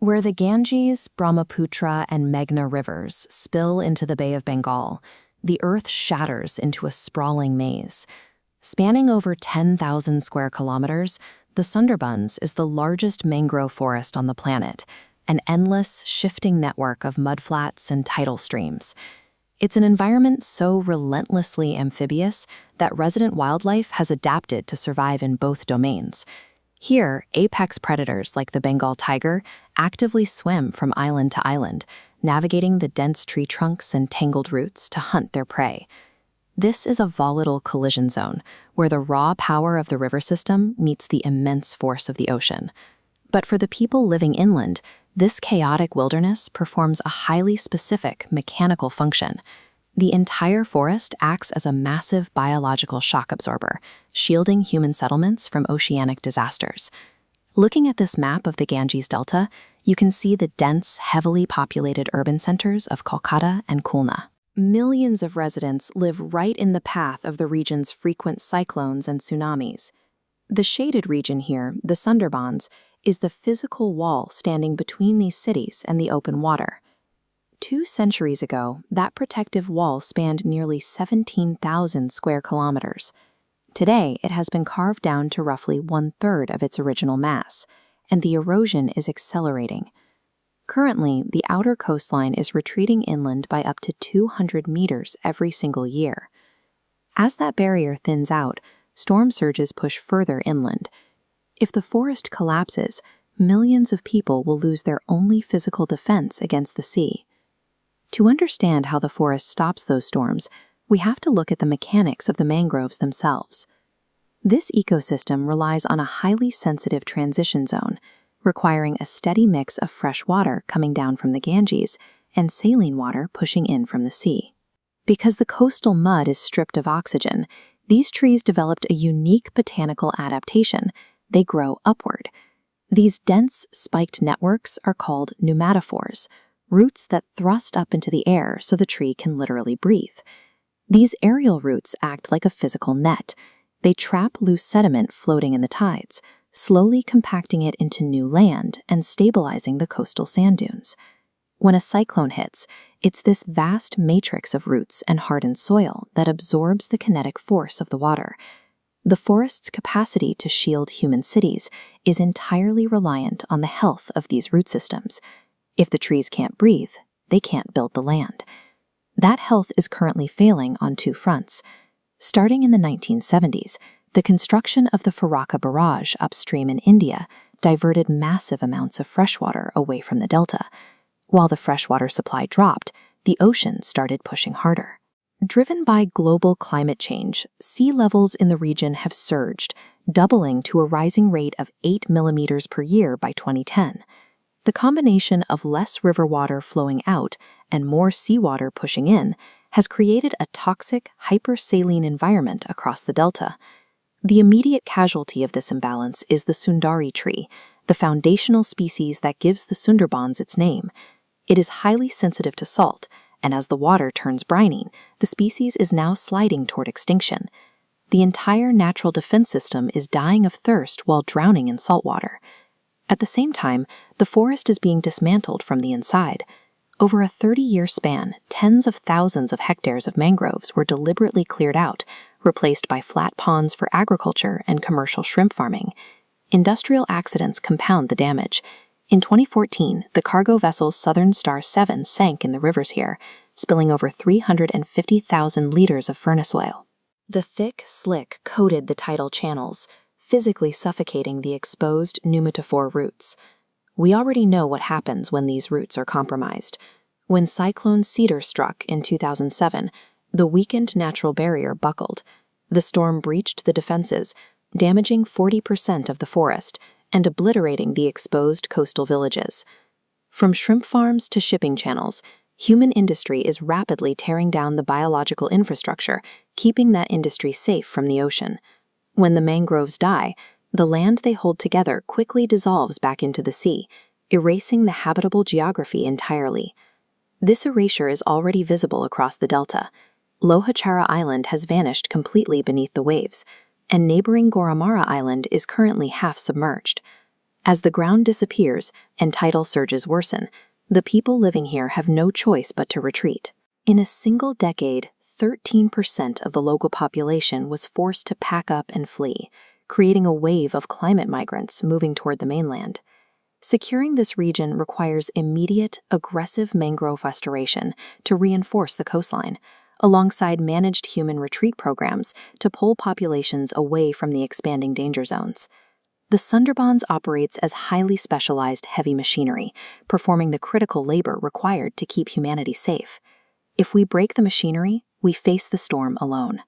Where the Ganges, Brahmaputra, and Meghna rivers spill into the Bay of Bengal, the earth shatters into a sprawling maze. Spanning over 10,000 square kilometers, the Sundarbans is the largest mangrove forest on the planet, an endless, shifting network of mudflats and tidal streams. It's an environment so relentlessly amphibious that resident wildlife has adapted to survive in both domains. Here, apex predators like the Bengal tiger actively swim from island to island, navigating the dense tree trunks and tangled roots to hunt their prey. This is a volatile collision zone, where the raw power of the river system meets the immense force of the ocean. But for the people living inland, this chaotic wilderness performs a highly specific mechanical function. The entire forest acts as a massive biological shock absorber, shielding human settlements from oceanic disasters. Looking at this map of the Ganges Delta, you can see the dense, heavily populated urban centers of Kolkata and Khulna. Millions of residents live right in the path of the region's frequent cyclones and tsunamis. The shaded region here, the Sundarbans, is the physical wall standing between these cities and the open water. 2 centuries ago, that protective wall spanned nearly 17,000 square kilometers. Today, it has been carved down to roughly 1/3 of its original mass, and the erosion is accelerating. Currently, the outer coastline is retreating inland by up to 200 meters every single year. As that barrier thins out, storm surges push further inland. If the forest collapses, millions of people will lose their only physical defense against the sea. To understand how the forest stops those storms, we have to look at the mechanics of the mangroves themselves. This ecosystem relies on a highly sensitive transition zone, requiring a steady mix of fresh water coming down from the Ganges and saline water pushing in from the sea. Because the coastal mud is stripped of oxygen, these trees developed a unique botanical adaptation. They grow upward. These dense, spiked networks are called pneumatophores, roots that thrust up into the air so the tree can literally breathe. These aerial roots act like a physical net. They trap loose sediment floating in the tides, slowly compacting it into new land and stabilizing the coastal sand dunes. When a cyclone hits, it's this vast matrix of roots and hardened soil that absorbs the kinetic force of the water. The forest's capacity to shield human cities is entirely reliant on the health of these root systems. If the trees can't breathe, they can't build the land. That health is currently failing on 2 fronts. Starting in the 1970s, the construction of the Farakka barrage upstream in India diverted massive amounts of freshwater away from the delta. While the freshwater supply dropped, the ocean started pushing harder. Driven by global climate change, sea levels in the region have surged, doubling to a rising rate of 8 millimeters per year by 2010. The combination of less river water flowing out and more seawater pushing in has created a toxic, hypersaline environment across the delta. The immediate casualty of this imbalance is the Sundari tree, the foundational species that gives the Sundarbans its name. It is highly sensitive to salt, and as the water turns briny, the species is now sliding toward extinction. The entire natural defense system is dying of thirst while drowning in salt water. At the same time, the forest is being dismantled from the inside. Over a 30-year span, tens of thousands of hectares of mangroves were deliberately cleared out, replaced by flat ponds for agriculture and commercial shrimp farming. Industrial accidents compound the damage. In 2014, the cargo vessel Southern Star 7 sank in the rivers here, spilling over 350,000 liters of furnace oil. The thick slick coated the tidal channels, physically suffocating the exposed pneumatophore roots. We already know what happens when these roots are compromised. When Cyclone Cedar struck in 2007, the weakened natural barrier buckled. The storm breached the defenses, damaging 40% of the forest and obliterating the exposed coastal villages. From shrimp farms to shipping channels, human industry is rapidly tearing down the biological infrastructure, keeping that industry safe from the ocean. When the mangroves die, the land they hold together quickly dissolves back into the sea, erasing the habitable geography entirely. This erasure is already visible across the delta. Lohachara Island has vanished completely beneath the waves, and neighboring Goramara Island is currently half submerged. As the ground disappears and tidal surges worsen, the people living here have no choice but to retreat. In a single decade, 13% of the local population was forced to pack up and flee, creating a wave of climate migrants moving toward the mainland. Securing this region requires immediate, aggressive mangrove restoration to reinforce the coastline, alongside managed human retreat programs to pull populations away from the expanding danger zones. The Sundarbans operates as highly specialized heavy machinery, performing the critical labor required to keep humanity safe. If we break the machinery, we face the storm alone.